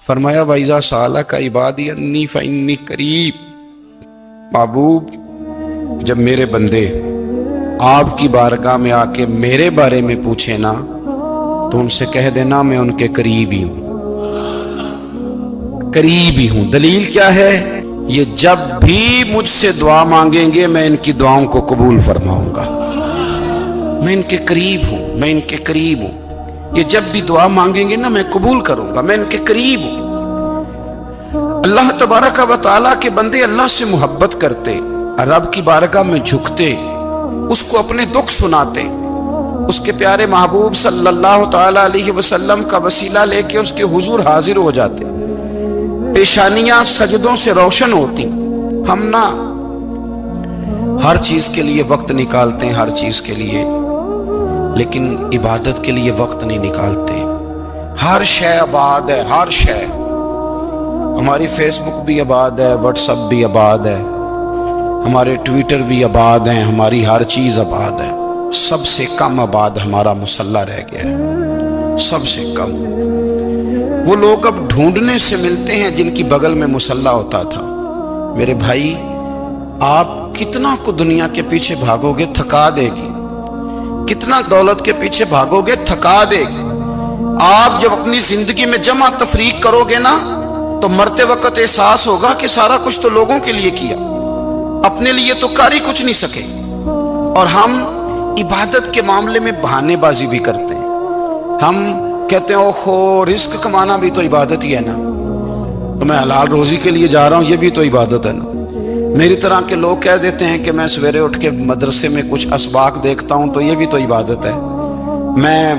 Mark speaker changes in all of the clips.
Speaker 1: فرمایا وَإِذَا سَأَلَكَ عِبَادِي أَنِّي فَإِنِّي قَرِيب، محبوب جب میرے بندے آپ کی بارگاہ میں آ کے میرے بارے میں پوچھیں نا تو ان سے کہہ دینا میں ان کے قریب ہی ہوں، قریب ہی ہوں۔ دلیل کیا ہے؟ یہ جب بھی مجھ سے دعا مانگیں گے میں ان کی دعاؤں کو قبول فرماؤں گا، میں ان کے قریب ہوں، میں ان کے قریب ہوں۔ یہ جب بھی دعا مانگیں گے نا میں قبول کروں گا، میں ان کے قریب ہوں۔ اللہ تبارک و تعالیٰ کے بندے اللہ سے محبت کرتے، رب کی بارگاہ میں جھکتے، اس کو اپنے دکھ سناتے، اس کے پیارے محبوب صلی اللہ تعالیٰ علیہ وسلم کا وسیلہ لے کے اس کے حضور حاضر ہو جاتے، پیشانیاں سجدوں سے روشن ہوتی۔ ہم نا ہر چیز کے لیے وقت نکالتے ہیں، ہر چیز کے لیے، لیکن عبادت کے لیے وقت نہیں نکالتے۔ ہر شے آباد ہے، ہر شے، ہماری فیس بک بھی آباد ہے، واٹس ایپ بھی آباد ہے، ہمارے ٹویٹر بھی آباد ہیں، ہماری ہر چیز آباد ہے۔ سب سے کم آباد ہمارا مصلی رہ گیا ہے، سب سے کم۔ وہ لوگ اب ڈھونڈنے سے ملتے ہیں جن کی بغل میں مصلی ہوتا تھا۔ میرے بھائی، آپ کتنا کو دنیا کے پیچھے بھاگو گے تھکا دے گی، کتنا دولت کے پیچھے بھاگو گے تھکا دے گی۔ آپ جب اپنی زندگی میں جمع تفریق کرو گے نا تو مرتے وقت احساس ہوگا کہ سارا کچھ تو لوگوں کے لیے کیا، اپنے لیے تو کر ہی کچھ نہیں سکے۔ اور ہم عبادت کے معاملے میں بہانے بازی بھی کرتے ہیں۔ ہم کہتے ہیں اوہو رزق کمانا بھی تو عبادت ہی ہے نا، تو میں حلال روزی کے لیے جا رہا ہوں، یہ بھی تو عبادت ہے نا۔ میری طرح کے لوگ کہہ دیتے ہیں کہ میں سویرے اٹھ کے مدرسے میں کچھ اسباق دیکھتا ہوں تو یہ بھی تو عبادت ہے، میں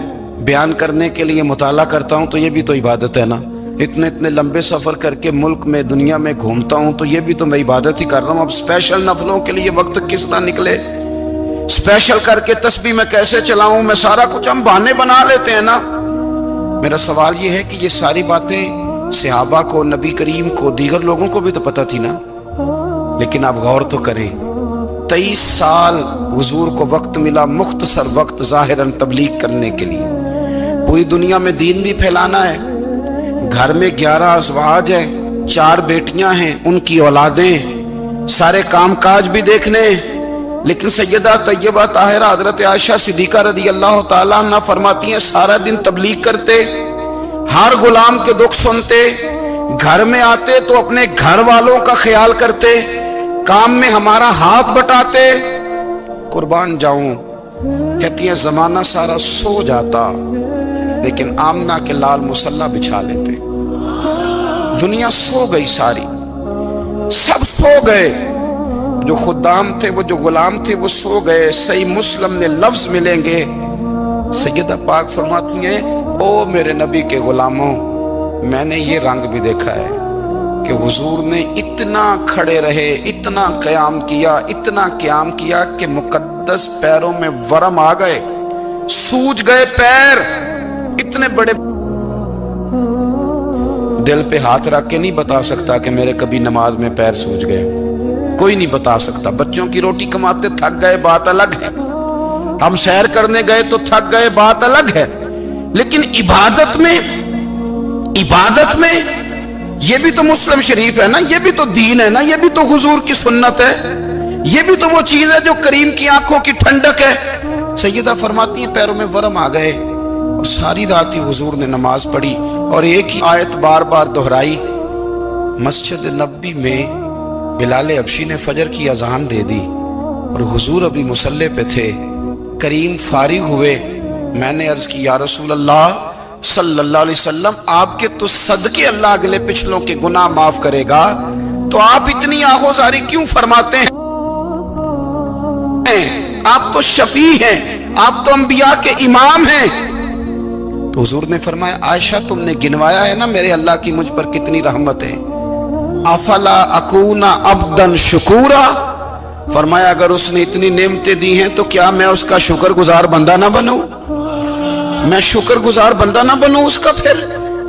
Speaker 1: بیان کرنے کے لیے مطالعہ کرتا ہوں تو یہ بھی تو عبادت ہے نا، اتنے لمبے سفر کر کے ملک میں دنیا میں گھومتا ہوں تو یہ بھی تو میں عبادت ہی کر رہا ہوں۔ اب اسپیشل نفلوں کے لیے وقت کس طرح نکلے، اسپیشل کر کے تسبیح میں کیسے چلاؤں، میں سارا کچھ ہم بہانے بنا لیتے ہیں نا۔ میرا سوال یہ ہے کہ یہ ساری باتیں صحابہ کو، نبی کریم کو، دیگر لوگوں کو بھی تو پتہ تھی نا، لیکن آپ غور تو کریں 23 سال حضور کو وقت ملا، مختصر وقت ظاہراً تبلیغ کرنے کے لیے، پوری دنیا میں دین بھی پھیلانا ہے۔ گھر میں 11 ازواج ہیں، 4 بیٹیاں ہیں، ان کی اولادیں، سارے کام کاج بھی دیکھنے، لیکن سیدہ طیبہ طاہرہ حضرت عائشہ صدیقہ رضی اللہ تعالیٰ عنہ فرماتی ہیں سارا دن تبلیغ کرتے، ہر غلام کے دکھ سنتے، گھر میں آتے تو اپنے گھر والوں کا خیال کرتے، کام میں ہمارا ہاتھ بٹاتے۔ قربان جاؤں، کہتی ہیں زمانہ سارا سو جاتا لیکن آمنہ کے لال مصلی بچھا لیتے۔ دنیا سو گئی، ساری سب سو گئے، جو خدام تھے، وہ جو غلام تھے وہ سو گئے۔ صحیح مسلم میں لفظ ملیں گے، سیدہ پاک فرماتی ہیں او میرے نبی کے غلاموں، میں نے یہ رنگ بھی دیکھا ہے کہ حضور نے اتنا کھڑے رہے، اتنا قیام کیا، اتنا قیام کیا کہ مقدس پیروں میں ورم آ گئے، سوج گئے پیر، اتنے بڑے۔ دل پہ ہاتھ رکھ کے نہیں بتا سکتا کہ میرے کبھی نماز میں پیر سوج گئے، کوئی نہیں بتا سکتا۔ بچوں کی روٹی کماتے تھک گئے بات الگ ہے، ہم سیر کرنے گئے تو تھک گئے بات الگ ہے، لیکن عبادت میں یہ بھی تو مسلم شریف ہے نا، یہ بھی تو دین ہے نا، یہ بھی تو حضور کی سنت ہے، یہ بھی تو وہ چیز ہے جو کریم کی آنکھوں کی ٹھنڈک ہے۔ سیدہ فرماتی ہیں پیروں میں ورم آ گئے، اور ساری رات ہی حضور نے نماز پڑھی اور ایک ہی آیت بار بار دہرائی۔ مسجد نبوی میں بلال حبشی نے فجر کی اذان دے دی اور حضور ابھی مصلی پہ تھے، کریم فارغ ہوئے۔ میں نے عرض کی یا رسول اللہ صلی اللہ علیہ وسلم، آپ کے تو صدقے اللہ اگلے پچھلوں کے گناہ معاف کرے گا، تو آپ اتنی آہوزاری کیوں فرماتے ہیں؟ آپ تو شفیع ہیں، آپ تو انبیاء کے امام ہیں۔ تو حضور نے فرمایا عائشہ تم نے گنوایا ہے نا میرے اللہ کی مجھ پر کتنی رحمت ہے، افلا اکون عبدا شکورا، فرمایا اگر اس نے اتنی نعمتیں دی ہیں تو کیا میں اس کا شکر گزار بندہ نہ بنوں، میں شکر گزار بندہ نہ بنوں اس کا؟ پھر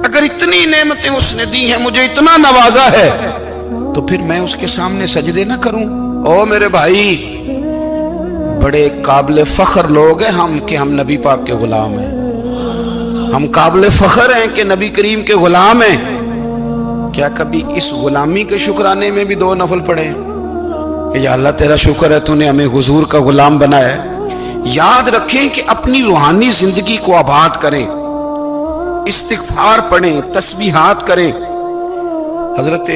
Speaker 1: اگر اتنی نعمتیں اس نے دی ہیں، مجھے اتنا نوازا ہے، تو پھر میں اس کے سامنے سجدے نہ کروں؟ او میرے بھائی، بڑے قابل فخر لوگ ہیں ہم کہ ہم نبی پاک کے غلام ہیں، ہم قابل فخر ہیں کہ نبی کریم کے غلام ہیں، کیا کبھی اس غلامی کے شکرانے میں بھی 2 نفل پڑھے ہیں کہ یا اللہ تیرا شکر ہے تو نے ہمیں حضور کا غلام بنایا ہے؟ یاد رکھیں کہ اپنی روحانی زندگی کو آباد کریں، استغفار پڑھیں، تسبیحات کریں۔ حضرت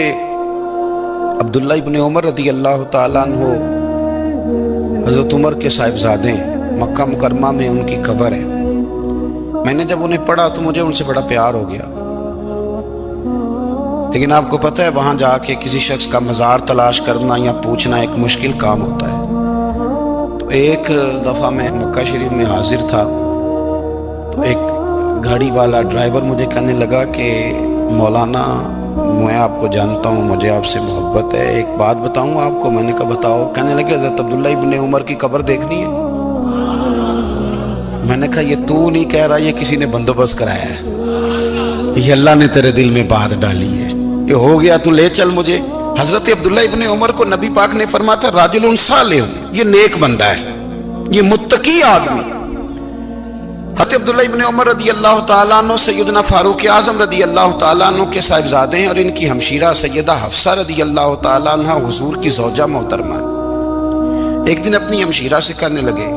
Speaker 1: عبداللہ ابن عمر رضی اللہ تعالیٰ عنہ حضرت عمر کے صاحبزادے مکہ مکرمہ میں ان کی قبر ہے۔ میں نے جب انہیں پڑھا تو مجھے ان سے بڑا پیار ہو گیا، لیکن آپ کو پتہ ہے وہاں جا کے کسی شخص کا مزار تلاش کرنا یا پوچھنا ایک مشکل کام ہوتا ہے۔ تو ایک دفعہ میں مکہ شریف میں حاضر تھا تو ایک گاڑی والا ڈرائیور مجھے کہنے لگا کہ مولانا میں آپ کو جانتا ہوں، مجھے آپ سے محبت ہے، ایک بات بتاؤں آپ کو؟ میں نے کہا بتاؤ۔ کہنے لگے حضرت عبداللہ ابن عمر کی قبر دیکھنی ہے۔ میں نے کہا یہ تو نہیں کہہ رہا، یہ کسی نے بندوبست کرایا ہے، یہ اللہ نے تیرے دل میں بات ڈالی ہے، یہ ہو گیا تو لے چل مجھے۔ حضرت عبداللہ ابن عمر کو نبی پاک نے فرمایا تھا راجل صالح، یہ نیک بندہ ہے، یہ متقی آدمی۔ حضرت عبداللہ ابن عمر رضی اللہ تعالیٰ عنہ سیدنا فاروق اعظم رضی اللہ تعالیٰ عنہ کے صاحبزادے ہیں، اور ان کی ہمشیرہ سیدہ حفصہ رضی اللہ تعالیٰ عنہ حضور کی زوجہ محترمہ۔ ایک دن اپنی ہمشیرہ سے کہنے لگے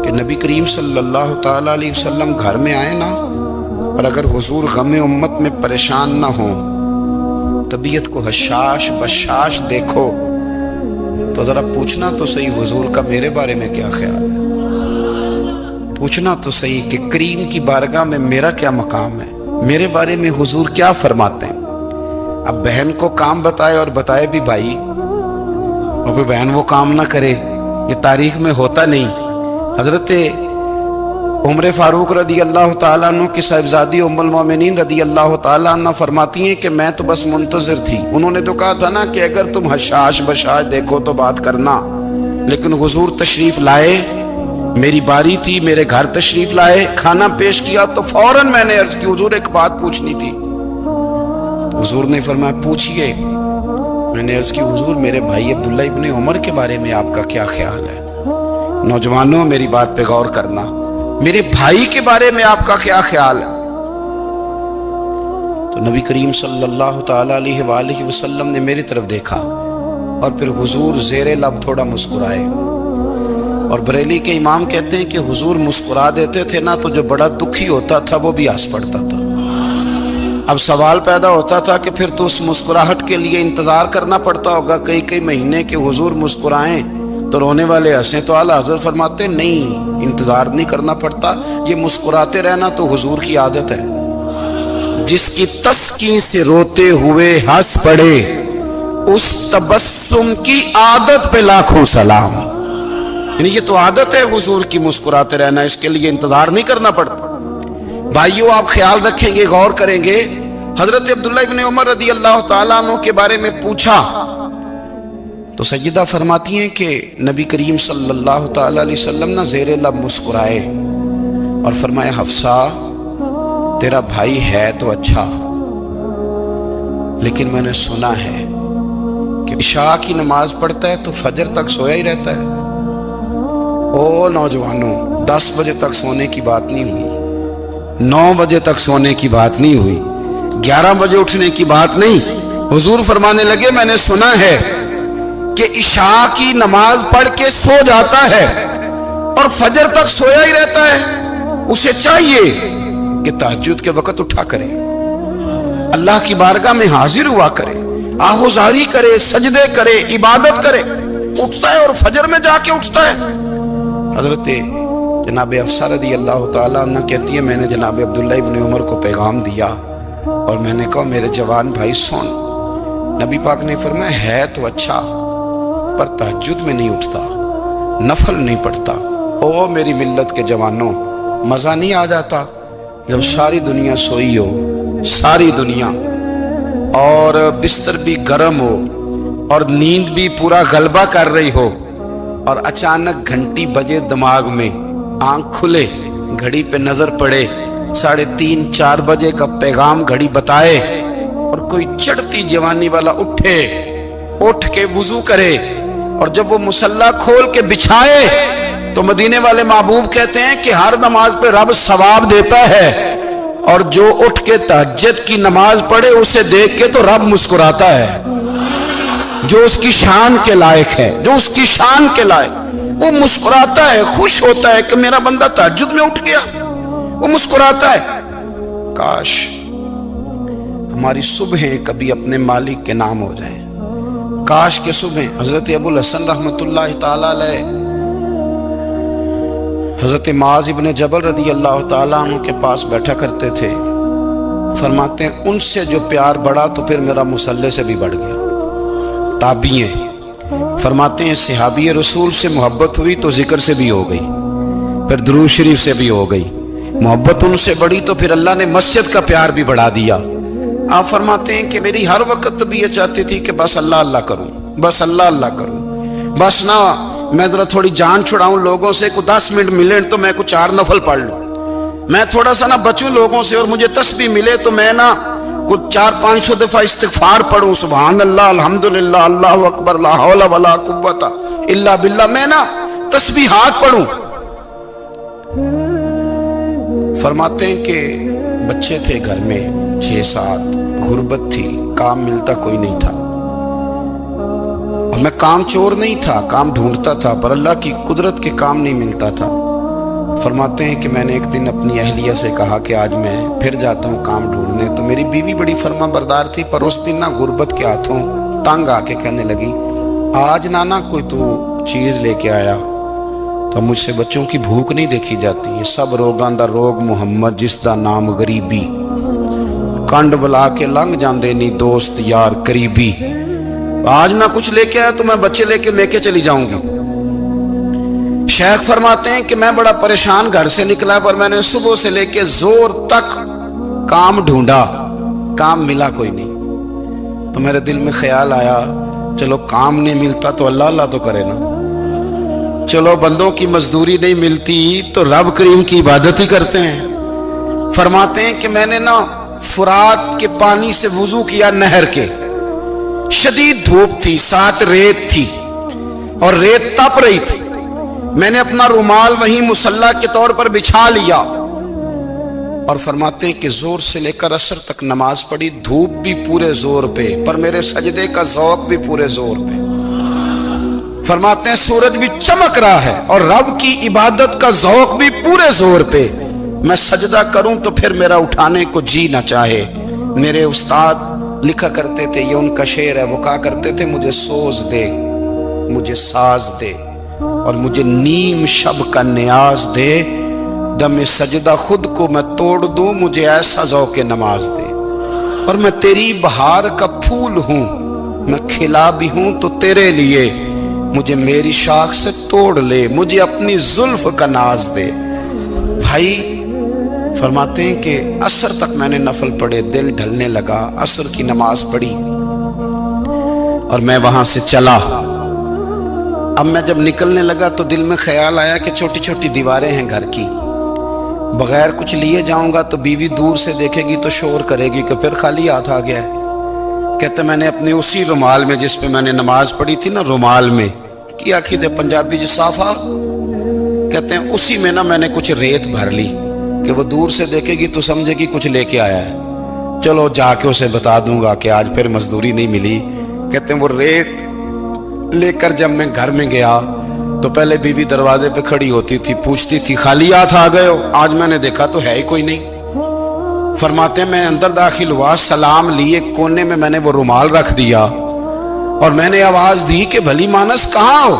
Speaker 1: کہ نبی کریم صلی اللہ تعالیٰ علیہ وسلم گھر میں آئے نا، اور اگر حضور غم امت میں پریشان نہ ہوں، طبیعت کو حشاش بشاش دیکھو تو ذرا پوچھنا تو صحیح حضور کا میرے بارے میں کیا خیال ہے، پوچھنا تو صحیح کہ کریم کی بارگاہ میں میرا کیا مقام ہے، میرے بارے میں حضور کیا فرماتے ہیں۔ اب بہن کو کام بتائے اور بتائے بھی بھائی، اور پھر بہن وہ کام نہ کرے، یہ تاریخ میں ہوتا نہیں۔ حضرت عمر فاروق رضی اللہ تعالیٰ عنہ کی صاحبزادی ام المومنین رضی اللہ تعالیٰ عنہ فرماتی ہیں کہ میں تو بس منتظر تھی، انہوں نے تو کہا تھا نا کہ اگر تم حشاش بشاش دیکھو تو بات کرنا، لیکن حضور تشریف لائے، میری باری تھی، میرے گھر تشریف لائے، کھانا پیش کیا تو فوراً میں نے عرض کی حضور ایک بات پوچھنی تھی۔ تو حضور نے فرمایا پوچھئے۔ میں نے عرض کی حضور میرے بھائی عبداللہ ابن عمر کے بارے میں آپ کا کیا خیال ہے؟ نوجوانوں میری بات پہ غور کرنا، میرے بھائی کے بارے میں آپ کا کیا خیال ہے؟ تو نبی کریم صلی اللہ تعالیٰ علیہ وآلہ وسلم نے میری طرف دیکھا اور پھر حضور زیر لب تھوڑا مسکرائے، اور بریلی کے امام کہتے ہیں کہ حضور مسکرا دیتے تھے نا تو جو بڑا دکھی ہوتا تھا وہ بھی ہنس پڑتا تھا۔ اب سوال پیدا ہوتا تھا کہ پھر تو اس مسکراہٹ کے لیے انتظار کرنا پڑتا ہوگا کئی مہینے کہ حضور مسکرائیں تو رونے والے ہنسیں، تو اعلیٰ حضرت فرماتے نہیں، انتظار نہیں کرنا پڑتا، یہ مسکراتے رہنا تو حضور کی عادت ہے۔ جس کی تسکین سے روتے ہوئے ہنس پڑے اس تبسم کی عادت پہ لاکھوں سلام۔ یعنی یہ تو عادت ہے حضور کی مسکراتے رہنا، اس کے لیے انتظار نہیں کرنا پڑتا۔ بھائیو آپ خیال رکھیں گے، غور کریں گے، حضرت عبداللہ ابن عمر رضی اللہ تعالیٰ عنہ کے بارے میں پوچھا تو سیدہ فرماتی ہیں کہ نبی کریم صلی اللہ تعالیٰ علیہ وسلم نہ زیر لب مسکرائے اور فرمایا حفصہ تیرا بھائی ہے تو اچھا، لیکن میں نے سنا ہے کہ عشاء کی نماز پڑھتا ہے تو فجر تک سویا ہی رہتا ہے۔ او نوجوانوں، 10 بجے تک سونے کی بات نہیں ہوئی، 9 بجے تک سونے کی بات نہیں ہوئی، 11 بجے اٹھنے کی بات نہیں۔ حضور فرمانے لگے میں نے سنا ہے کہ عشاء کی نماز پڑھ کے سو جاتا ہے اور فجر تک سویا ہی رہتا ہے، اسے چاہیے کہ تہجد کے وقت اٹھا کرے، اللہ کی بارگاہ میں حاضر ہوا کرے، آہوزاری کرے، سجدے کرے، عبادت کرے، اٹھتا ہے اور فجر میں جا کے اٹھتا ہے۔ حضرت جناب حفصہ رضی اللہ تعالیٰ عنہ کہتی ہے میں نے جناب عبداللہ ابن عمر کو پیغام دیا اور میں نے کہا میرے جوان بھائی سن، نبی پاک نے فرمایا ہے تو اچھا پر تہجد میں نہیں اٹھتا، نفل نہیں پڑھتا۔ او میری ملت کے جوانوں، مزہ نہیں آ جاتا جب ساری دنیا سوئی ہو، ساری دنیا، اور بستر بھی گرم ہو اور نیند بھی پورا غلبہ کر رہی ہو، اور اچانک گھنٹی بجے دماغ میں، آنکھ کھلے، گھڑی پہ نظر پڑے، 3:30 4 بجے کا پیغام گھڑی بتائے، اور کوئی چڑھتی جوانی والا اٹھ کے وضو کرے، اور جب وہ مصلی کھول کے بچھائے تو مدینے والے محبوب کہتے ہیں کہ ہر نماز پہ رب ثواب دیتا ہے، اور جو اٹھ کے تہجد کی نماز پڑھے اسے دیکھ کے تو رب مسکراتا ہے، جو اس کی شان کے لائق ہے، جو اس کی شان کے لائق، وہ مسکراتا ہے، خوش ہوتا ہے کہ میرا بندہ تہجد میں اٹھ گیا، وہ مسکراتا ہے۔ کاش ہماری صبحیں کبھی اپنے مالک کے نام ہو جائیں، کاش کے صبح حضرت ابو الحسن رحمت اللہ تعالیٰ علیہ حضرت معاذ ابن جبل رضی اللہ تعالیٰ عنہ کے پاس بیٹھا کرتے تھے، فرماتے ہیں ان سے جو پیار بڑھا تو پھر میرا مصلی سے بھی بڑھ گیا۔ تابعی ہیں، فرماتے ہیں صحابی رسول سے محبت ہوئی تو ذکر سے بھی ہو گئی، پھر درود شریف سے بھی ہو گئی، محبت ان سے بڑھی تو پھر اللہ نے مسجد کا پیار بھی بڑھا دیا۔ آپ فرماتے ہیں کہ میری ہر وقت بھی یہ چاہتی تھی کہ بس اللہ اللہ کروں، بس اللہ اللہ کروں، بس نہ میں ذرا تھوڑی جان چھڑاؤں لوگوں سے، کو 10 منٹ ملے تو میں کچھ 4 نفل پڑھ لوں، میں تھوڑا سا نہ بچوں لوگوں سے، اور مجھے تسبیح ملے تو میں نہ کچھ 400-500 دفعہ استغفار پڑھوں، سبحان اللہ الحمدللہ اللہ اکبر لا حول ولا قوت الا باللہ، میں نہ تسبیحات پڑھوں۔ فرماتے ہیں کہ بچے تھے گھر میں 6-7، غربت تھی، کام ملتا کوئی نہیں تھا، اور میں کام چور نہیں تھا، کام ڈھونڈتا تھا، پر اللہ کی قدرت کے کام نہیں ملتا تھا۔ فرماتے ہیں کہ میں نے ایک دن اپنی اہلیہ سے کہا کہ آج میں پھر جاتا ہوں کام ڈھونڈنے، تو میری بیوی بڑی فرما بردار تھی، پر اس دن نہ غربت کے ہاتھوں تنگ آ کے کہنے لگی آج نانا کوئی تو چیز لے کے آیا، تو مجھ سے بچوں کی بھوک نہیں دیکھی جاتی، یہ سب روگاں دا روگ محمد جس دا نام غریبی، کنڈ بلا کے لنگ جاندے نہیں دوست یار قریبی، آج نہ کچھ لے کے آیا تو میں بچے لے کے چلی جاؤں گی۔ شیخ فرماتے ہیں کہ میں بڑا پریشان گھر سے نکلا، پر میں نے صبح سے لے کے زور تک کام ڈھونڈا، کام ملا کوئی نہیں، تو میرے دل میں خیال آیا چلو کام نہیں ملتا تو اللہ اللہ تو کرے نا، چلو بندوں کی مزدوری نہیں ملتی تو رب کریم کی عبادت ہی کرتے ہیں۔ فرماتے ہیں کہ میں نے نا فرات کے پانی سے وضو کیا، نہر کے، شدید دھوپ تھی، ساتھ ریت تھی اور ریت تپ رہی تھی، میں نے اپنا رومال وہیں مصلی کے طور پر بچھا لیا، اور فرماتے ہیں کہ زور سے لے کر عصر تک نماز پڑھی، دھوپ بھی پورے زور پہ، پر میرے سجدے کا ذوق بھی پورے زور پہ۔ فرماتے ہیں سورج بھی چمک رہا ہے اور رب کی عبادت کا ذوق بھی پورے زور پہ، میں سجدہ کروں تو پھر میرا اٹھانے کو جی نہ چاہے۔ میرے استاد لکھا کرتے تھے، یہ ان کا شعر ہے، وہ کہا کرتے تھے مجھے سوز دے، مجھے ساز دے، اور مجھے نیم شب کا نیاز دے، دم سجدہ خود کو میں توڑ دوں، مجھے ایسا ذوق نماز دے، اور میں تیری بہار کا پھول ہوں، میں کھلا بھی ہوں تو تیرے لیے، مجھے میری شاخ سے توڑ لے، مجھے اپنی زلف کا ناز دے۔ بھائی فرماتے ہیں کہ عصر تک میں نے نفل پڑھے، دل ڈھلنے لگا، عصر کی نماز پڑھی اور میں وہاں سے چلا۔ اب میں جب نکلنے لگا تو دل میں خیال آیا کہ چھوٹی چھوٹی دیواریں ہیں گھر کی، بغیر کچھ لیے جاؤں گا تو بیوی دور سے دیکھے گی تو شور کرے گی کہ پھر خالی ہاتھ آ گیا ہے۔ کہتے میں نے اپنے اسی رومال میں جس پہ میں نے نماز پڑھی تھی نا، رومال میں کی عقید پنجابی جسافہ کہتے ہیں، اسی میں نا میں نے کچھ ریت بھر لی کہ وہ دور سے دیکھے گی تو سمجھے گی کچھ لے کے آیا ہے، چلو جا کے اسے بتا دوں گا کہ آج پھر مزدوری نہیں ملی۔ کہتے ہیں وہ ریت لے کر جب میں گھر میں گیا تو پہلے بیوی دروازے پہ کھڑی ہوتی تھی، پوچھتی تھی خالی ہاتھ آ گئے ہو؟ آج میں نے دیکھا تو ہے ہی کوئی نہیں۔ فرماتے ہیں میں اندر داخل ہوا، سلام لیے، کونے میں میں نے وہ رومال رکھ دیا اور میں نے آواز دی کہ بھلی مانس کہاں ہو؟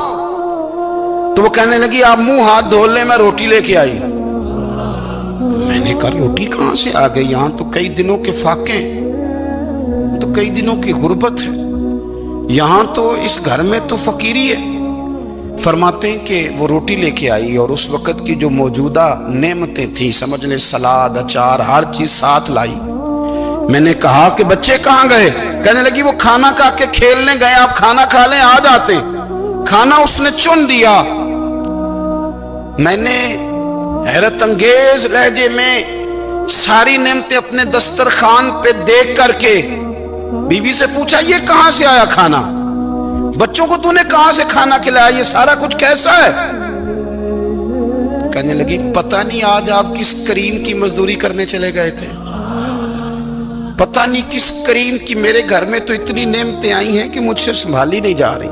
Speaker 1: تو وہ کہنے لگی آپ منہ ہاتھ دھو لیں، میں روٹی لے کے آئی۔ میں نے کہا روٹی کہاں سے آ گئی؟ یہاں تو کئی دنوں کے فاقے، تو کئی دنوں کی غربت ہے، یہاں تو اس گھر میں تو فقیری ہے۔ فرماتے ہیں کہ وہ روٹی لے کے آئی اور اس وقت کی جو موجودہ نعمتیں تھیں، سمجھ لیں سلاد، اچار، ہر چیز ساتھ لائی۔ میں نے کہا کہ بچے کہاں گئے؟ کہنے لگی وہ کھانا کھا کے کھیلنے گئے، آپ کھانا کھا لیں آ جاتے۔ کھانا اس نے چن دیا۔ میں نے حیرت انگیز لہجے میں ساری نعمتیں اپنے دسترخوان پہ دیکھ کر کے بیوی سے پوچھا یہ کہاں سے آیا کھانا؟ بچوں کو تو نے کہاں سے کھانا کھلایا؟ یہ سارا کچھ کیسا ہے؟ کہنے لگی پتہ نہیں آج آپ کس کریم کی مزدوری کرنے چلے گئے تھے، پتہ نہیں کس کریم کی، میرے گھر میں تو اتنی نعمتیں آئی ہیں کہ مجھ سے سنبھالی نہیں جا رہی،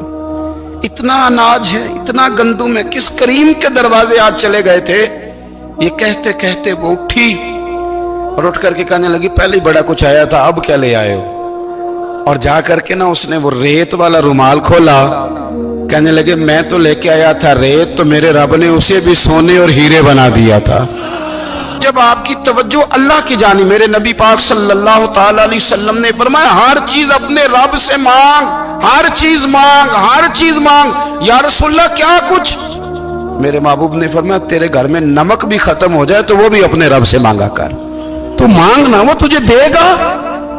Speaker 1: اتنا اناج ہے، اتنا گندم ہے، کس کریم کے دروازے آج چلے گئے تھے؟ یہ کہتے کہتے وہ اٹھی اور اٹھ کر کے کہنے لگی پہلے بڑا کچھ آیا تھا، اب کیا لے آئے ہو؟ اور جا کر کے نا اس نے وہ ریت والا رومال کھولا، کہنے لگے میں تو لے کے آیا تھا ریت، تو میرے رب نے اسے بھی سونے اور ہیرے بنا دیا تھا۔ جب آپ کی توجہ اللہ کی جانب، میرے نبی پاک صلی اللہ تعالی علیہ وسلم نے فرمایا ہر چیز اپنے رب سے مانگ، ہر چیز مانگ، ہر چیز مانگ۔ یا رسول اللہ کیا کچھ؟ میرے محبوب نے فرمایا تیرے گھر میں نمک بھی ختم ہو جائے تو وہ بھی اپنے رب سے مانگا کر، تو مانگنا وہ تجھے دے گا،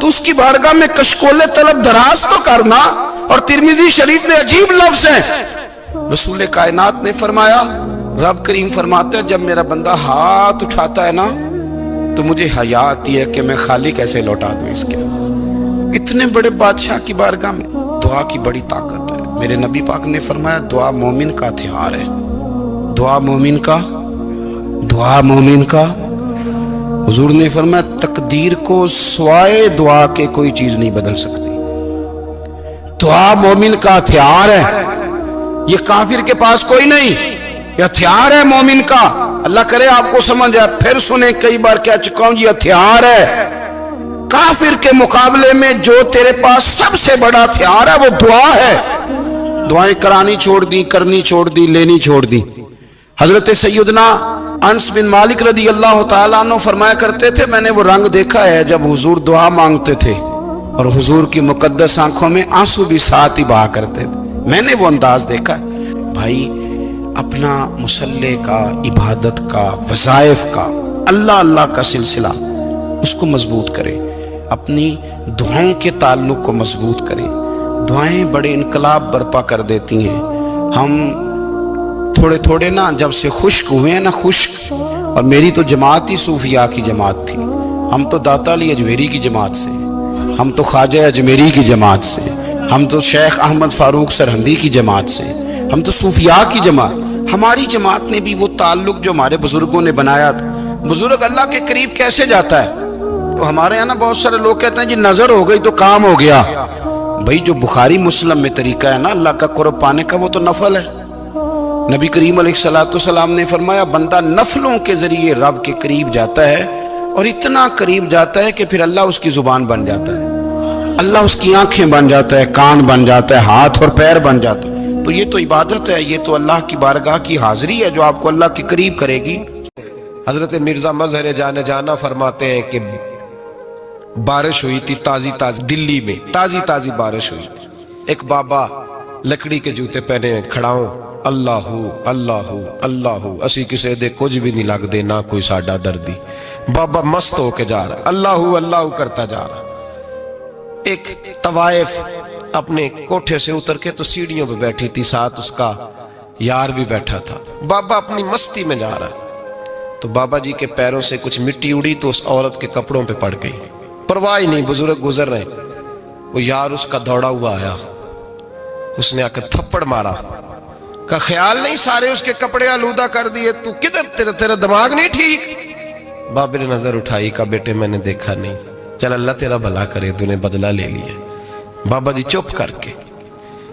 Speaker 1: تو اس کی بارگاہ میں کشکول طلب دراز تو کرنا۔ اور ترمذی شریف میں عجیب لفظ ہے، رسول کائنات نے فرمایا، رب کریم فرماتا ہے جب میرا بندہ ہاتھ اٹھاتا ہے نا تو مجھے حیا آتی ہے کہ میں خالی کیسے لوٹا دوں اس کے۔ اتنے بڑے بادشاہ کی بارگاہ میں دعا کی بڑی طاقت ہے۔ میرے نبی پاک نے فرمایا دعا مومن کا ہتھیار ہے، دعا مومن کا، دعا مومن کا۔ حضور نے فرمایا تقدیر کو سوائے دعا کے کوئی چیز نہیں بدل سکتی، دعا مومن کا ہتھیار ہے، یہ کافر کے پاس کوئی نہیں، یہ ہتھیار ہے مومن کا۔ اللہ کرے آپ کو سمجھ آئے، پھر سنیں، کئی بار کہہ چکا ہوں یہ ہتھیار ہے۔ کافر کے مقابلے میں جو تیرے پاس سب سے بڑا ہتھیار ہے وہ دعا ہے۔ دعائیں کرانی چھوڑ دی، کرنی چھوڑ دی، لینی چھوڑ دی۔ حضرت سیدنا انس بن مالک رضی اللہ تعالیٰ عنہ فرمایا کرتے تھے میں نے وہ رنگ دیکھا ہے جب حضور دعا مانگتے تھے اور حضور کی مقدس آنکھوں میں آنسو بھی ساتھ ہی بہا کرتے تھے، میں نے وہ انداز دیکھا ہے۔ بھائی اپنا مصلی کا، عبادت کا، وظائف کا، اللہ اللہ کا سلسلہ اس کو مضبوط کریں، اپنی دعاؤں کے تعلق کو مضبوط کریں۔ دعائیں بڑے انقلاب برپا کر دیتی ہیں۔ ہم تھوڑے تھوڑے نا جب سے خشک ہوئے ہیں نا، خشک، اور میری تو جماعت ہی صوفیاء کی جماعت تھی، ہم تو داتا علی اجمیری کی جماعت سے، ہم تو خواجہ اجمیری کی جماعت سے، ہم تو شیخ احمد فاروق سرہندی کی جماعت سے، ہم تو صوفیاء کی جماعت۔ ہماری جماعت نے بھی وہ تعلق جو ہمارے بزرگوں نے بنایا تھا۔ بزرگ اللہ کے قریب کیسے جاتا ہے؟ تو ہمارے یہاں نا بہت سارے لوگ کہتے ہیں جی نظر ہو گئی تو کام ہو گیا۔ بھائی جو بخاری مسلم میں طریقہ ہے نا اللہ کا قرب پانے کا وہ تو نفل ہے۔ نبی کریم علیہ السلام نے فرمایا بندہ نفلوں کے ذریعے رب کے قریب جاتا ہے، اور اتنا قریب جاتا ہے کہ پھر اللہ اس کی زبان بن جاتا ہے، اللہ اس کی آنکھیں بن جاتا ہے، کان بن جاتا ہے، ہاتھ اور پیر بن جاتا ہے۔ تو یہ تو عبادت ہے، یہ تو اللہ کی بارگاہ کی حاضری ہے جو آپ کو اللہ کے قریب کرے گی۔
Speaker 2: حضرت مرزا مظہر جانا فرماتے ہیں کہ بارش ہوئی تھی تازی دلی میں تازی بارش ہوئی، ایک بابا لکڑی کے جوتے پہنے کھڑا ہوں، اللہ اللہ اللہ اسی کسے دے کچھ بھی نہیں لگ دے، نہ کوئی ساڈا دردی۔ بابا مست ہو کے جا رہا ہے، اللہ اللہ کرتا جا رہا۔ ایک طوائف اپنے کوٹھے سے اتر کے تو سیڑھیوں پہ بیٹھی تھی، ساتھ اس کا یار بھی بیٹھا تھا۔ بابا اپنی مستی میں جا رہا ہے تو بابا جی کے پیروں سے کچھ مٹی اڑی تو اس عورت کے کپڑوں پہ پڑ گئی، پرواہ نہیں، بزرگ گزر رہے۔ وہ یار اس کا دوڑا ہوا آیا، اس نے آ کے تھپڑ مارا، کا خیال نہیں سارے اس کے کپڑے آلودہ کر دیے، تو کدھر تیرا دماغ نہیں ٹھیک؟ بابا نے نظر اٹھائی، کا بیٹے میں نے دیکھا نہیں، چل اللہ تیرا بھلا کرے، تو نے بدلہ لے لیا۔ بابا جی چپ کر کے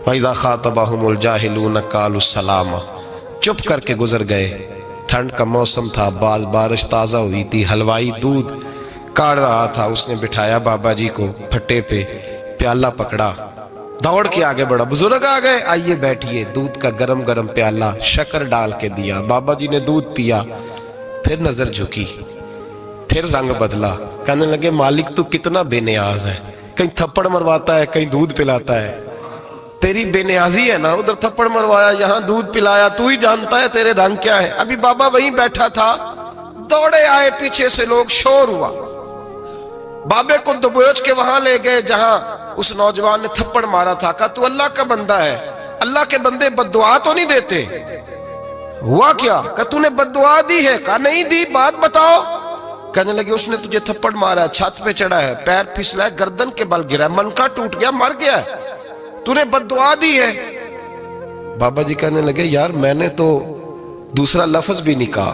Speaker 2: وَإِذَا خَاطَبَهُمُ الْجَاهِلُونَ قَالُوا السَّلَامَ، چپ کر کے گزر گئے۔ ٹھنڈ کا موسم تھا، بارش تازہ ہوئی تھی، حلوائی دودھ کاڑ رہا تھا، اس نے بٹھایا بابا جی کو پھٹے پہ، پیالہ پکڑا، دوڑ کے آگے بڑھا، بزرگ آ گئے، آئیے بیٹھیے، دودھ کا گرم پیالہ شکر ڈال کے دیا، بابا جی نے دودھ پیا، پھر نظر جھکی، پھر رنگ بدلا، کہنے لگے مالک تو کتنا بے نیاز ہے، کہیں تھپڑ مرواتا ہے، کہیں دودھ پلاتا ہے، تیری بے نیازی ہے نا، ادھر تھپڑ مروایا، یہاں دودھ پلایا، تو ہی جانتا ہے تیرے رنگ کیا ہے۔ ابھی بابا وہیں بیٹھا تھا، دوڑے آئے پیچھے سے لوگ، شور ہوا، بابے کو دبوچ کے وہاں لے گئے جہاں اس نوجوان نے تھپڑ مارا تھا، کہا تو اللہ کا بندہ ہے، اللہ کے بندے بد دعا تو نہیں دیتے؟ ہوا کیا؟ کہا تو نے بد دعا دی ہے؟ کہا نہیں دی، بات بتاؤ۔ کہنے لگے اس نے تجھے تھپڑ مارا ہے، چھت پہ چڑھا ہے، پیر پھسلا ہے، گردن کے بل گرا ہے، منکا ٹوٹ گیا، مر گیا ہے، تو نے بد دعا دی ہے۔ بابا جی کہنے لگے یار میں نے تو دوسرا لفظ بھی نہیں کہا،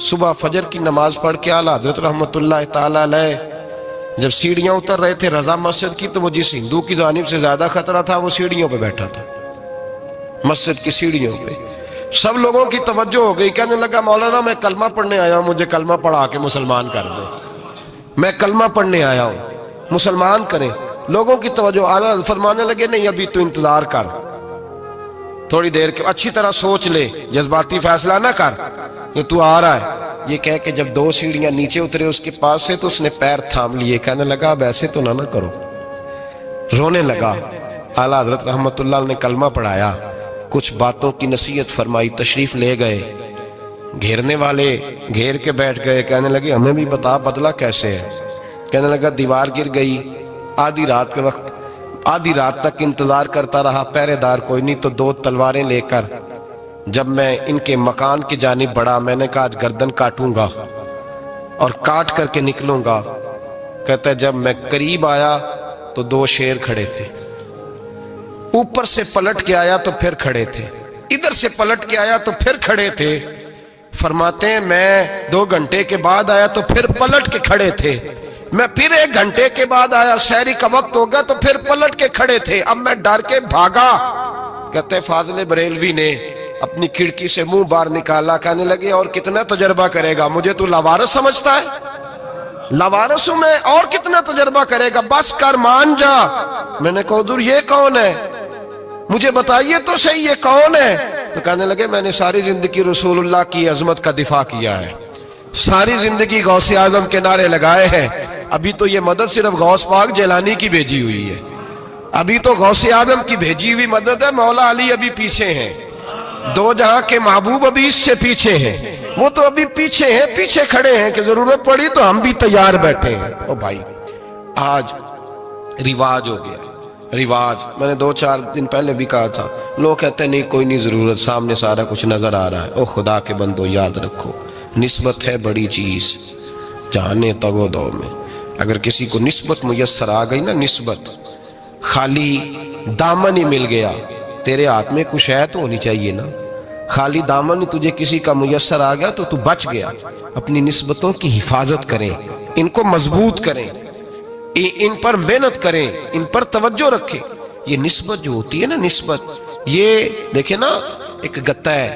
Speaker 2: صبح فجر کی نماز پڑھ کے اعلیٰ حضرت رحمت اللہ تعالیٰ علیہ جب سیڑھیاں اتر رہے تھے رضا مسجد کی، تو وہ جس ہندو کی جانب سے زیادہ خطرہ تھا وہ سیڑھیوں پہ بیٹھا تھا، مسجد کی سیڑھیوں پہ۔ سب لوگوں کی توجہ ہو گئی، کہنے لگا مولانا میں کلمہ پڑھنے آیا ہوں، مجھے کلمہ پڑھا کے مسلمان کر دیں، میں کلمہ پڑھنے آیا ہوں، مسلمان کریں۔ لوگوں کی توجہ، اعلیٰ فرمانے لگے نہیں ابھی تو انتظار کر، تھوڑی دیر کے اچھی طرح سوچ لے، جذباتی فیصلہ نہ کر کہ تو آ رہا ہے۔ یہ کہہ کے جب 2 سیڑھیاں نیچے اترے اس کے پاس سے، تو اس نے پیر تھام لیے، کہنے لگا اب ایسے تو نہ کرو، رونے لگا۔ اعلیٰ حضرت رحمت اللہ نے کلمہ پڑھایا، کچھ باتوں کی نصیحت فرمائی، تشریف لے گئے۔ گھیرنے والے گھیر کے بیٹھ گئے، کہنے لگے ہمیں بھی بتا بدلہ کیسے ہے۔ کہنے لگا دیوار گر گئی، آدھی رات کے وقت، آدھی رات تک انتظار کرتا رہا، پہرے دار کوئی نہیں، تو 2 تلواریں لے کر جب میں ان کے مکان کی جانب بڑھا، میں نے کہا آج گردن کاٹوں گا اور کاٹ کر کے نکلوں گا۔ کہتا ہے جب میں قریب آیا تو 2 شیر کھڑے تھے، اوپر سے پلٹ کے آیا تو پھر کھڑے تھے، ادھر سے پلٹ کے آیا تو پھر کھڑے تھے۔ فرماتے ہیں میں 2 گھنٹے کے بعد آیا تو پھر پلٹ کے کھڑے تھے، میں پھر 1 گھنٹے کے بعد آیا، سحری کا وقت ہو گیا تو پھر پلٹ کے کھڑے تھے، اب میں ڈر کے بھاگا۔ کہتے ہیں فاضل بریلوی نے اپنی کھڑکی سے منہ باہر نکالا، کہنے لگے اور کتنا تجربہ کرے گا، مجھے تو لاوارث سمجھتا ہے، لاوارث ہوں میں، اور کتنا تجربہ کرے گا، بس کر مان جا۔ میں نے کہا حضور یہ کون ہے، مجھے بتائیے تو صحیح یہ کون ہے۔ تو کہنے لگے میں نے ساری زندگی رسول اللہ کی عظمت کا دفاع کیا ہے، ساری زندگی غوث اعظم کے نعرے لگائے ہیں، ابھی تو یہ مدد صرف غوث پاک جیلانی کی بھیجی ہوئی ہے، ابھی تو غوث اعظم کی بھیجی ہوئی مدد ہے، مولا علی ابھی پیچھے ہیں، 2 جہاں کے محبوب ابھی اس سے پیچھے ہیں، وہ تو ابھی پیچھے ہیں، پیچھے کھڑے ہیں کہ ضرورت پڑی تو ہم بھی تیار بیٹھے ہیں۔ او بھائی آج رواج ہو گیا، رواج، میں نے 2-4 دن پہلے بھی کہا تھا، لوگ کہتے ہیں نہیں کوئی نہیں ضرورت، سامنے سارا کچھ نظر آ رہا ہے۔ او خدا کے بندو یاد رکھو، نسبت ہے بڑی چیز، جانے تگو دو میں، اگر کسی کو نسبت میسر آ گئی نا، نسبت، خالی دامن ہی مل گیا، تیرے ہاتھ میں کچھ ہے تو ہونی چاہیے نا، خالی دامن ہی تجھے کسی کا میسر آ گیا تو بچ گیا۔ اپنی نسبتوں کی حفاظت کریں، ان کو مضبوط کریں، ان پر محنت کریں، ان پر توجہ رکھیں۔ یہ نسبت جو ہوتی ہے نا، نسبت، یہ دیکھیں نا، ایک گتا ہے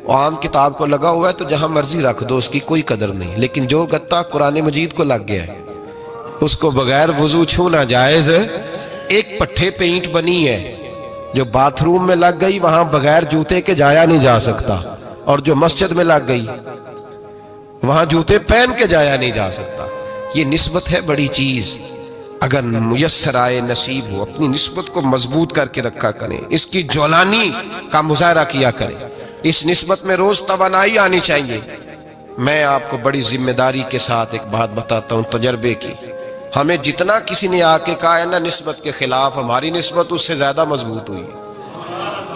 Speaker 2: عام کتاب کو لگا ہوا ہے تو جہاں مرضی رکھ دو، اس کی کوئی قدر نہیں، لیکن جو گتا قرآن مجید کو لگ گیا ہے اس کو بغیر وضو چھونا جائز ہے۔ ایک پٹھے پہ اینٹ بنی ہے، جو باتھ روم میں لگ گئی وہاں بغیر جوتے کے جایا نہیں جا سکتا، اور جو مسجد میں لگ گئی وہاں جوتے پہن کے جایا نہیں جا سکتا۔ یہ نسبت ہے بڑی چیز، اگر میسر آئے نصیب ہو، اپنی نسبت کو مضبوط کر کے رکھا کریں، اس کی جولانی کا مظاہرہ کیا کریں، اس نسبت میں روز توانائی آنی چاہیے۔ میں آپ کو بڑی ذمہ داری کے ساتھ ایک بات بتاتا ہوں تجربے کی، ہمیں جتنا کسی نے آ کے کہا ہے نا نسبت کے خلاف، ہماری نسبت اس سے زیادہ مضبوط ہوئی ہے۔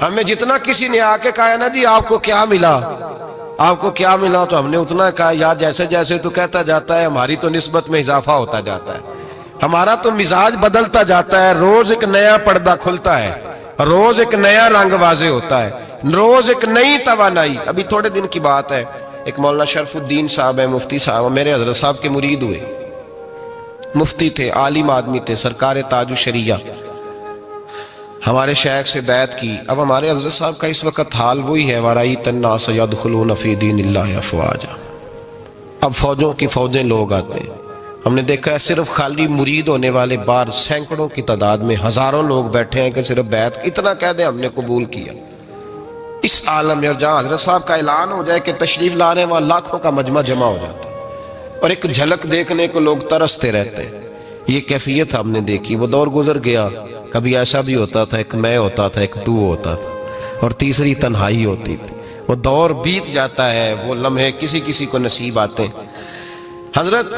Speaker 2: ہمیں جتنا کسی نے آ کے کہا ہے نا جی آپ کو کیا ملا، آپ کو کیا ملا، تو ہم نے اتنا کہا یار جیسے جیسے تو کہتا جاتا ہے ہماری تو نسبت میں اضافہ ہوتا جاتا ہے، ہمارا تو مزاج بدلتا جاتا ہے، روز ایک نیا پردہ کھلتا ہے، روز ایک نیا رنگ واضح ہوتا ہے، روز ایک نئی توانائی۔ ابھی تھوڑے دن کی بات ہے، ایک مولانا شرف الدین صاحب ہے، مفتی صاحب، میرے حضرت صاحب کے مرید ہوئے، مفتی تھے، عالم آدمی تھے، سرکار تاج الشریعہ، ہمارے شیخ سے بیعت کی۔ اب ہمارے حضرت صاحب کا اس وقت حال وہی ہے، وَرَأَيْتَ النَّاسَ يَدْخُلُونَ فِي دِينِ اللَّهِ أَفْوَاجًا، اب فوجوں کی فوجیں لوگ آتے ہیں۔ ہم نے دیکھا ہے صرف خالی مرید ہونے والے بار سینکڑوں کی تعداد میں ہزاروں لوگ بیٹھے ہیں کہ صرف بیعت اتنا کہہ دیں ہم نے قبول کیا۔ اس عالم میں، اور جہاں حضرت صاحب کا اعلان ہو جائے کہ تشریف لا رہے ہیں، وہاں لاکھوں کا مجمع جمع ہو جاتا ہے، اور ایک جھلک دیکھنے کو لوگ ترستے رہتے ہیں۔ یہ کیفیت ہم نے دیکھی، وہ دور گزر گیا، کبھی ایسا بھی ہوتا تھا، ایک میں ہوتا تھا، ایک تو ہوتا تھا، اور تیسری تنہائی ہوتی تھی۔ وہ دور بیت جاتا ہے، وہ لمحے کسی کسی کو نصیب آتے ہیں۔ حضرت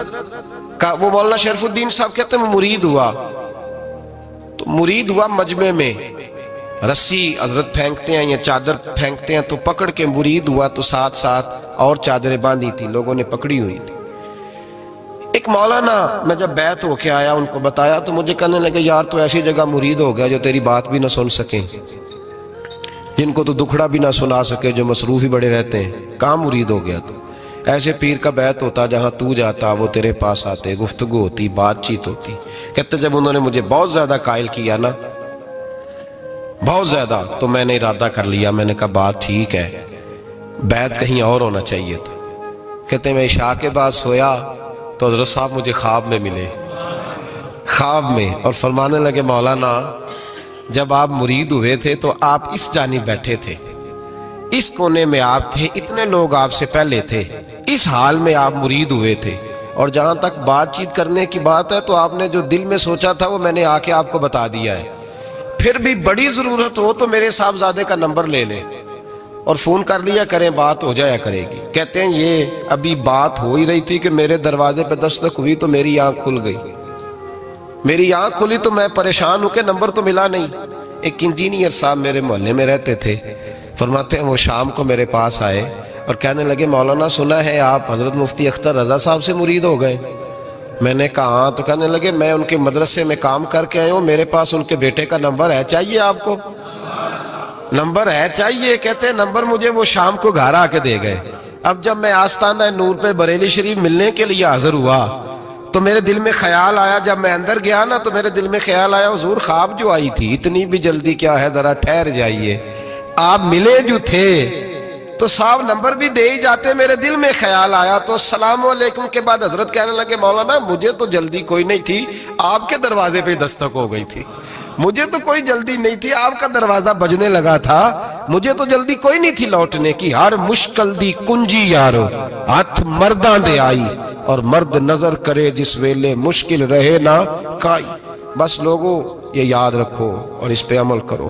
Speaker 2: کا وہ مولانا شرف الدین صاحب کہتے ہیں مرید ہوا، تو مرید ہوا مجمع میں، رسی حضرت پھینکتے ہیں یا چادر پھینکتے ہیں تو پکڑ کے مرید ہوا، تو ساتھ ساتھ اور چادریں باندھی تھی، لوگوں نے پکڑی ہوئی تھی۔ ایک مولانا، میں جب بیعت ہو کے آیا ان کو بتایا تو مجھے کہنے لگے یار تو ایسی جگہ مرید ہو گیا جو تیری بات بھی نہ سن سکیں، جن کو تو دکھڑا بھی نہ سنا سکے، جو مصروف ہی بڑے رہتے ہیں، کہاں مرید ہو گیا تو؟ ایسے پیر کا بیت ہوتا جہاں تو جاتا وہ تیرے پاس آتے, گفتگو ہوتی, بات چیت ہوتی. کہتے جب انہوں نے مجھے بہت زیادہ قائل کیا نا, بہت زیادہ, تو میں نے ارادہ کر لیا, میں نے کہا بات ٹھیک ہے, بیت کہیں اور ہونا چاہیے تھا. کہتے میں عشاء کے بعد سویا تو حضرت صاحب مجھے خواب میں ملے, خواب میں, اور فرمانے لگے مولانا جب آپ مرید ہوئے تھے تو آپ اس جانب بیٹھے تھے, اس کونے میں آپ تھے, اتنے لوگ آپ سے پہلے تھے, اس حال میں آپ مرید ہوئے تھے, اور جہاں تک بات چیت کرنے کی بات ہے تو آپ نے جو دل میں سوچا تھا وہ میں نے آ کے آپ کو بتا دیا ہے. پھر بھی بڑی ضرورت ہو تو میرے صاحبزادے کا نمبر لے لیں اور فون کر لیا کریں, بات ہو جایا کرے گی. کہتے ہیں یہ ابھی بات ہو ہی رہی تھی کہ میرے دروازے پہ دستک ہوئی تو میری آنکھ کھل گئی, میری آنکھ کھلی تو میں پریشان ہوں کہ نمبر تو ملا نہیں. ایک انجینئر صاحب میرے محلے میں رہتے تھے, فرماتے ہیں وہ شام کو میرے پاس آئے اور کہنے لگے مولانا سنا ہے آپ حضرت مفتی اختر رضا صاحب سے مرید ہو گئے. میں نے کہا ہاں. تو کہنے لگے میں ان کے مدرسے میں کام کر کے آئے ہوں, میرے پاس ان کے بیٹے کا نمبر ہے, چاہیے آپ کو؟ نمبر ہے چاہیے. کہتے ہیں نمبر مجھے وہ شام کو گھر آ کے دے گئے. اب جب میں آستانہ نور پہ بریلی شریف ملنے کے لیے حاضر ہوا تو میرے دل میں خیال آیا, جب میں اندر گیا نا تو میرے دل میں خیال آیا حضور خواب جو آئی تھی اتنی بھی جلدی کیا ہے, ذرا ٹھہر جائیے, آپ ملے جو تھے تو صاحب نمبر بھی دے ہی جاتے. میرے دل میں خیال آیا تو السلام علیکم کے بعد حضرت کہنے لگے مولانا مجھے تو جلدی کوئی نہیں تھی, آپ کے دروازے پہ دستک ہو گئی تھی, مجھے تو کوئی جلدی نہیں تھی, آپ کا دروازہ بجنے لگا تھا, مجھے تو جلدی کوئی نہیں تھی لوٹنے کی. ہر مشکل دی کنجی یارو ہاتھ مرداں دے آئی, اور مرد نظر کرے جس ویلے مشکل رہے نہ کائی. بس لوگوں یہ یاد رکھو اور اس پہ عمل کرو,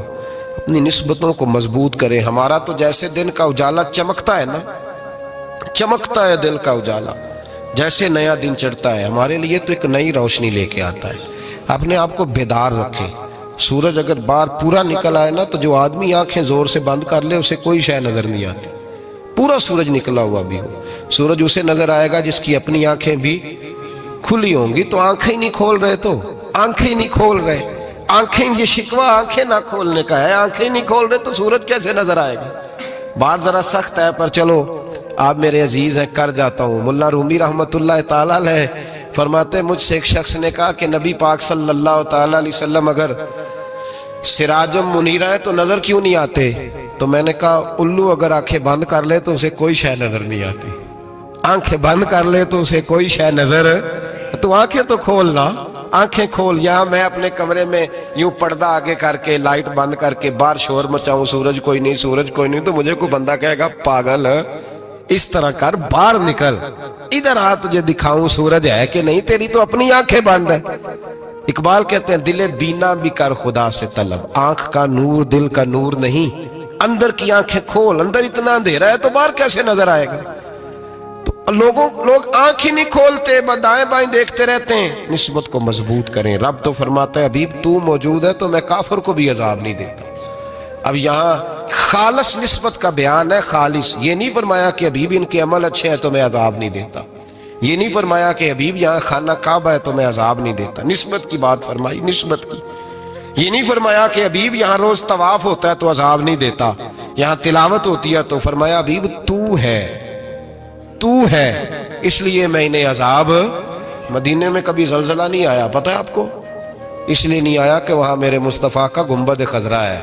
Speaker 2: اپنی نسبتوں کو مضبوط کریں. ہمارا تو جیسے دن کا اجالا چمکتا ہے نا, چمکتا ہے دل کا اجالا, جیسے نیا دن چڑھتا ہے ہمارے لیے تو ایک نئی روشنی لے کے آتا ہے. اپنے آپ کو بیدار رکھیں. سورج اگر باہر پورا نکل آئے نا تو جو آدمی آنکھیں زور سے بند کر لے اسے کوئی شے نظر نہیں آتی. پورا سورج نکلا ہوا بھی ہو, سورج اسے نظر آئے گا جس کی اپنی آنکھیں بھی کھلی ہوں گی. تو آنکھیں نہیں کھول رہے, تو آنکھیں نہیں کھول رہے, آنکھیں, یہ شکوہ آنکھیں نہ کھولنے کا ہے, آنکھیں نہیں کھول رہے تو سورج کیسے نظر آئے گا. بات ذرا سخت ہے پر چلو آپ میرے عزیز ہیں, کر جاتا ہوں. ملا رومی رحمت اللہ تعالیٰ علیہ فرماتے مجھ سے ایک شخص نے کہا کہ نبی پاک صلی اللہ تعالیٰ علیہ وسلم اگر سراجم منیرہ ہے تو نظر کیوں نہیں آتے؟ تو میں نے کہا الو اگر آنکھیں بند کر لے تو اسے کوئی شے نظر نہیں آتی, آنکھیں بند کر لے تو اسے کوئی شے نظر, تو آنکھیں تو کھولنا, آنکھیں کھول. یہاں میں اپنے کمرے میں یوں پردہ آگے کر کے لائٹ بند کر کے باہر شور مچاؤں, سورج کوئی نہیں, سورج کوئی نہیں, تو مجھے کوئی بندہ کہے گا پاگل اس طرح کر, باہر نکل, ادھر آ تجھے دکھاؤں سورج ہے کہ نہیں, تیری تو اپنی آنکھیں بند ہے. اقبال کہتے ہیں دل بینا بھی کر خدا سے طلب, آنکھ کا نور دل کا نور نہیں, اندر کی آنکھیں کھول, اندر اتنا اندھیرا ہے تو باہر کیسے نظر آئے گا. تو لوگ آنکھ ہی نہیں کھولتے, دائیں بائیں دیکھتے رہتے ہیں. نسبت کو مضبوط کریں. رب تو فرماتا ہے حبیب تو موجود ہے تو میں کافر کو بھی عذاب نہیں دیتا. اب یہاں خالص نسبت کا بیان ہے, خالص. یہ نہیں فرمایا کہ حبیب ان کے عمل اچھے ہیں تو میں عذاب نہیں دیتا, یہ نہیں فرمایا کہ حبیب یہاں خانہ کعبہ ہے تو میں عذاب نہیں دیتا. نسبت کی بات فرمائی, نسبت کی. یہ نہیں فرمایا کہ حبیب یہاں روز طواف ہوتا ہے تو عذاب نہیں دیتا, یہاں تلاوت ہوتی ہے تو فرمایا حبیب تو ہے, تو ہے, اس لیے میں انہیں عذاب. مدینے میں کبھی زلزلہ نہیں آیا, پتہ ہے آپ کو, اس لیے نہیں آیا کہ وہاں میرے مصطفیٰ کا گنبد خضرا ہے.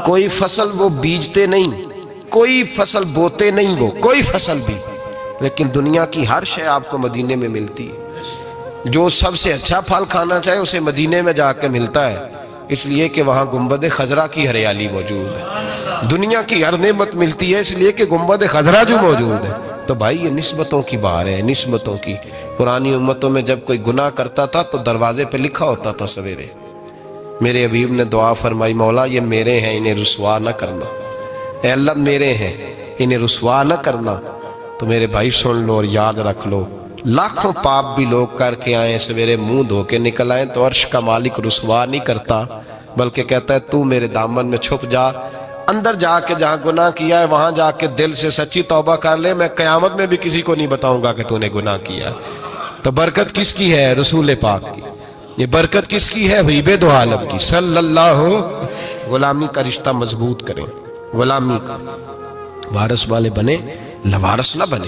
Speaker 2: کوئی فصل وہ بیجتے نہیں, کوئی فصل بوتے نہیں, وہ کوئی فصل بھی, لیکن دنیا کی ہر شے آپ کو مدینے میں ملتی ہے. جو سب سے اچھا پھل کھانا چاہے اسے مدینے میں جا کے ملتا ہے, اس لیے کہ وہاں گنبد خضرا کی ہریالی موجود ہے. دنیا کی ہر نعمت ملتی ہے اس لیے کہ گنبد خضرا جو موجود ہے. تو بھائی یہ نسبتوں کی بہار ہے, نسبتوں کی. پرانی امتوں میں جب کوئی گناہ کرتا تھا تو دروازے پہ لکھا ہوتا تھا سویرے, میرے حبیب نے دعا فرمائی مولا یہ میرے ہیں انہیں رسوا نہ کرنا, اے اللہ میرے ہیں انہیں رسوا نہ کرنا. تو میرے بھائی سن لو اور یاد رکھ لو, لاکھوں پاپ بھی لوگ کر کے آئیں سویرے منہ دھو کے نکل آئیں تو عرش کا مالک رسوا نہیں کرتا, بلکہ کہتا ہے تو میرے دامن میں چھپ جا, اندر جا کے جہاں گناہ کیا ہے وہاں جا کے دل سے سچی توبہ کر لے, میں قیامت میں بھی کسی کو نہیں بتاؤں گا کہ تو نے گناہ کیا. تو برکت کس کی ہے؟ رسول پاک کی. یہ برکت کس کی ہے؟ حبیب دو عالم کی صلی اللہ. غلامی کا رشتہ مضبوط کریں, غلامی کا وارث والے بنے, لوارث نہ بنے.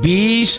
Speaker 1: 20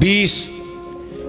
Speaker 1: 20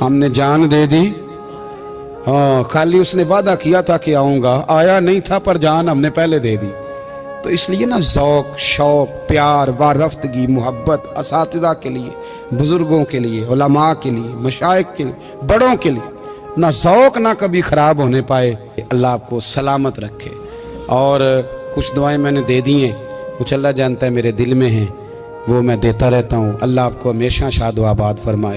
Speaker 1: ہم نے جان دے دی. ہاں خالی اس نے وعدہ کیا تھا کہ آؤں گا, آیا نہیں تھا پر جان ہم نے پہلے دے دی. تو اس لیے نا ذوق, شوق, پیار, وارفتگی, محبت اساتذہ کے لیے, بزرگوں کے لیے, علماء کے لیے, مشائخ کے لیے, بڑوں کے لیے نہ ذوق نہ کبھی خراب ہونے پائے. اللہ آپ کو سلامت رکھے. اور کچھ دعائیں میں نے دے دی ہیں, کچھ اللہ جانتا ہے میرے دل میں ہیں, وہ میں دیتا رہتا ہوں. اللہ آپ کو ہمیشہ شاد و آباد فرمائے.